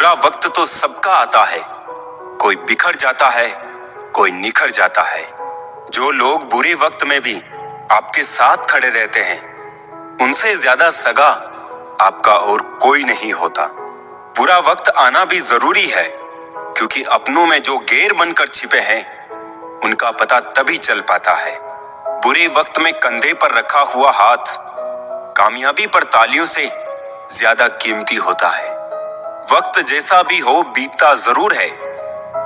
बुरा वक्त तो सबका आता है, कोई बिखर जाता है, कोई निखर जाता है। जो लोग बुरे वक्त में भी आपके साथ खड़े रहते हैं, उनसे ज्यादा सगा आपका और कोई नहीं होता। बुरा वक्त आना भी जरूरी है, क्योंकि अपनों में जो गैर बनकर छिपे हैं, उनका पता तभी चल पाता है। बुरे वक्त में कंधे पर रखा हुआ हाथ कामयाबी पर तालियों से ज्यादा कीमती होता है। वक्त जैसा भी हो बीतता जरूर है।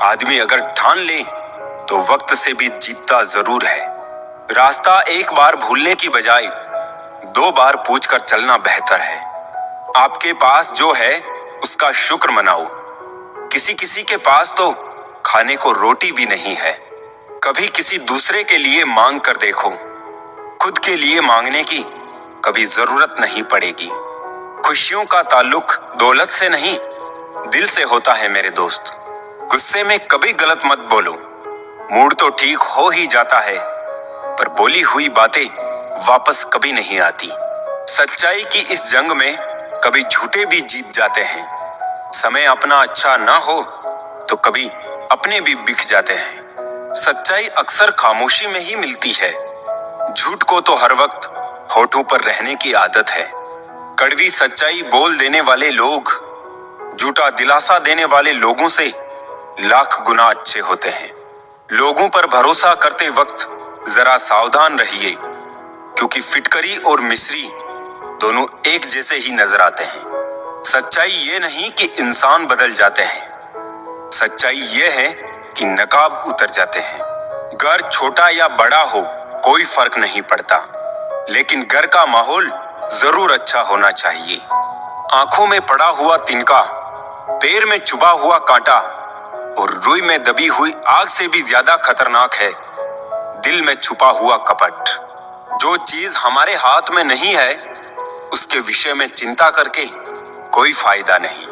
आदमी अगर ठान ले तो वक्त से भी जीतता जरूर है। रास्ता एक बार भूलने की बजाय 2 बार पूछकर चलना बेहतर है। आपके पास जो है उसका शुक्र मनाओ। किसी किसी के पास तो खाने को रोटी भी नहीं है। कभी किसी दूसरे के लिए मांग कर देखो, खुद के लिए मांगने की कभी जरूरत नहीं पड़ेगी। खुशियों का ताल्लुक दौलत से नहीं, दिल से होता है मेरे दोस्त। गुस्से में कभी गलत मत बोलो। मूड तो ठीक हो ही जाता है, पर बोली हुई बातें वापस कभी नहीं आती। सच्चाई की इस जंग में कभी झूठे भी जीत जाते हैं। समय अपना अच्छा ना हो तो कभी अपने भी बिक जाते हैं। सच्चाई अक्सर खामोशी में ही मिलती है। झूठ को तो हर वक्त होठों पर रहने की आदत है। कड़वी सच्चाई बोल देने वाले लोग झूठा दिलासा देने वाले लोगों से लाख गुना अच्छे होते हैं। लोगों पर भरोसा करते वक्त जरा सावधान रहिए, क्योंकि फिटकरी और मिश्री दोनों एक जैसे ही नजर आते हैं। सच्चाई ये नहीं कि इंसान बदल जाते हैं, सच्चाई ये है कि नकाब उतर जाते हैं। घर छोटा या बड़ा हो कोई फर्क नहीं पड़ता, लेकिन घर का माहौल जरूर अच्छा होना चाहिए। आंखों में पड़ा हुआ तिनका, पैर में चुभा हुआ कांटा और रुई में दबी हुई आग से भी ज्यादा खतरनाक है दिल में छुपा हुआ कपट। जो चीज हमारे हाथ में नहीं है, उसके विषय में चिंता करके कोई फायदा नहीं।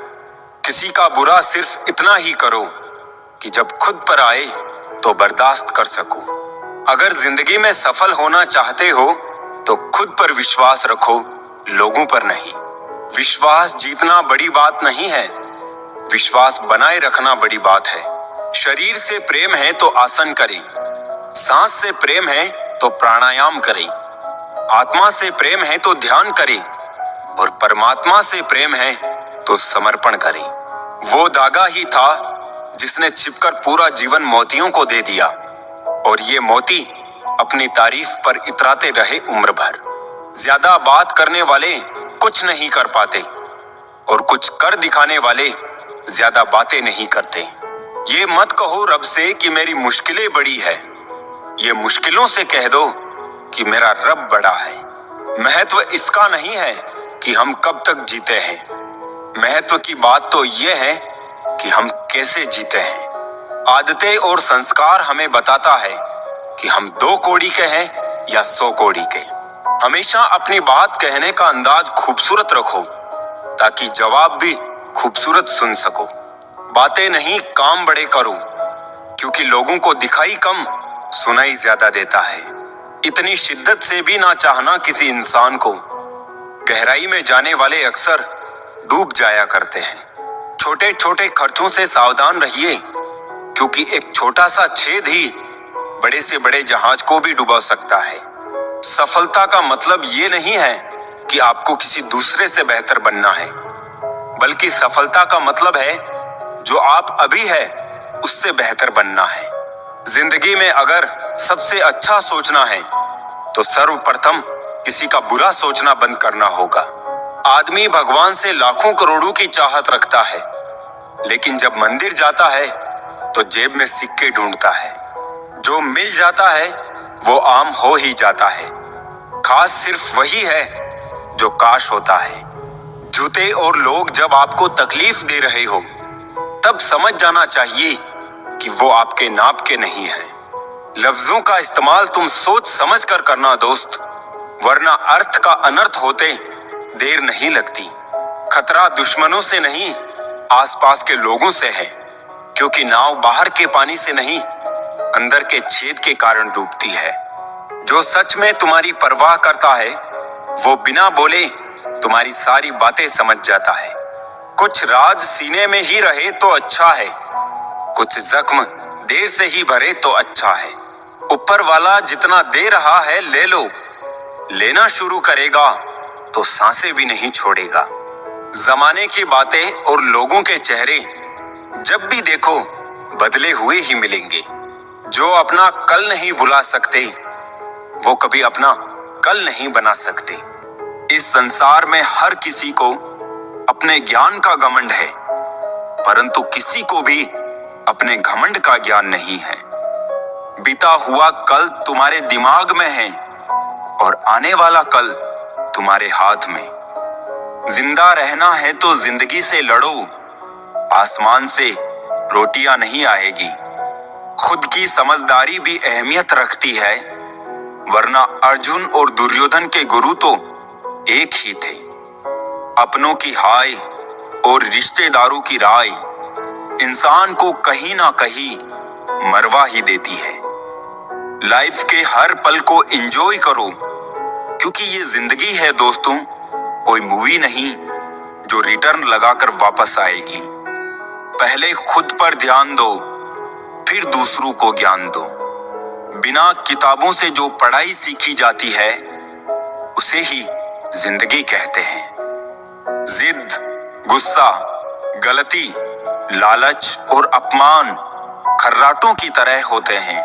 किसी का बुरा सिर्फ इतना ही करो कि जब खुद पर आए तो बर्दाश्त कर सको। अगर जिंदगी में सफल होना चाहते हो तो खुद पर विश्वास रखो, लोगों पर नहीं। विश्वास जीतना बड़ी बात नहीं है, विश्वास बनाए रखना बड़ी बात है। शरीर से प्रेम है तो आसन करें, सांस से प्रेम है तो प्राणायाम करें, आत्मा से प्रेम है तो ध्यान करें, और परमात्मा से प्रेम है तो समर्पण करें। वो धागा ही था जिसने छिपकर पूरा जीवन मोतियों को दे दिया, और ये मोती अपनी तारीफ पर इतराते रहे उम्र भर। ज्यादा बात करने वाले कुछ नहीं कर पाते, और कुछ कर दिखाने वाले ज्यादा बातें नहीं करते। ये मत कहो रब से कि मेरी मुश्किलें बड़ी है, ये मुश्किलों से कह दो कि मेरा रब बड़ा है। महत्व इसका नहीं है कि हम कब तक जीते हैं, महत्व की बात तो ये है कि हम कैसे जीते हैं। आदतें और संस्कार हमें बताता है कि हम 2 कौड़ी के हैं या 100 कौड़ी के। हमेशा अपनी बात कहने का अंदाज खूबसूरत रखो, ताकि जवाब भी खूबसूरत सुन सको। बातें नहीं काम बड़े करो, क्योंकि लोगों को दिखाई कम सुनाई ज्यादा देता है। इतनी शिद्दत से भी ना चाहना किसी इंसान को। गहराई में जाने वाले अक्सर डूब जाया करते हैं। छोटे छोटे खर्चों से सावधान रहिए, क्योंकि एक छोटा सा छेद ही बड़े से बड़े जहाज को भी डुबा सकता है। सफलता का मतलब ये नहीं है कि आपको किसी दूसरे से बेहतर बनना है, बल्कि सफलता का मतलब है जो आप अभी है उससे बेहतर बनना है। जिंदगी में अगर सबसे अच्छा सोचना है तो सर्वप्रथम किसी का बुरा सोचना बंद करना होगा। आदमी भगवान से लाखों करोड़ों की चाहत रखता है, लेकिन जब मंदिर जाता है तो जेब में सिक्के ढूंढता है। जो मिल जाता है वो आम हो ही जाता है। खास सिर्फ वही है जो काश होता है। जूते और लोग जब आपको तकलीफ दे रहे हो, तब समझ जाना चाहिए कि वो आपके नाप के नहीं है। लफ्जों का इस्तेमाल तुम सोच समझ कर करना दोस्त, वरना अर्थ का अनर्थ होते देर नहीं लगती। खतरा दुश्मनों से नहीं, आसपास के लोगों से है, क्योंकि नाव बाहर के पानी से नहीं, अंदर के छेद के कारण डूबती है। जो सच में तुम्हारी परवाह करता है, वो बिना बोले तुम्हारी सारी बातें समझ जाता है। कुछ राज सीने में ही रहे तो अच्छा है, कुछ जख्म देर से ही भरे तो अच्छा है। ऊपर वाला जितना दे रहा है ले लो, लेना शुरू करेगा तो सांसें भी नहीं छोड़ेगा। जमाने की बातें और लोगों के चेहरे जब भी देखो बदले हुए ही मिलेंगे। जो अपना कल नहीं भुला सकते वो कभी अपना कल नहीं बना सकते। इस संसार में हर किसी को अपने ज्ञान का घमंड है, परंतु किसी को भी अपने घमंड का ज्ञान नहीं है। बीता हुआ कल तुम्हारे दिमाग में है और आने वाला कल तुम्हारे हाथ में। जिंदा रहना है तो जिंदगी से लड़ो, आसमान से रोटियां नहीं आएगी। खुद की समझदारी भी अहमियत रखती है, वरना अर्जुन और दुर्योधन के गुरु तो एक ही थे। अपनों की हाय और रिश्तेदारों की राय इंसान को कहीं ना कहीं मरवा ही देती है। लाइफ के हर पल को एंजॉय करो, क्योंकि ये जिंदगी है दोस्तों, कोई मूवी नहीं जो रिटर्न लगाकर वापस आएगी। पहले खुद पर ध्यान दो, फिर दूसरों को ज्ञान दो। बिना किताबों से जो पढ़ाई सीखी जाती है उसे ही जिंदगी कहते हैं। जिद, गुस्सा, गलती, लालच और अपमान खर्राटों की तरह होते हैं,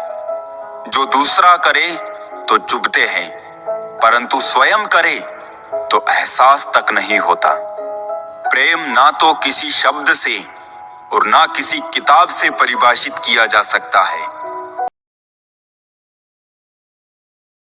जो दूसरा करे तो चुभते हैं, परंतु स्वयं करे तो एहसास तक नहीं होता। प्रेम ना तो किसी शब्द से और ना किसी किताब से परिभाषित किया जा सकता है।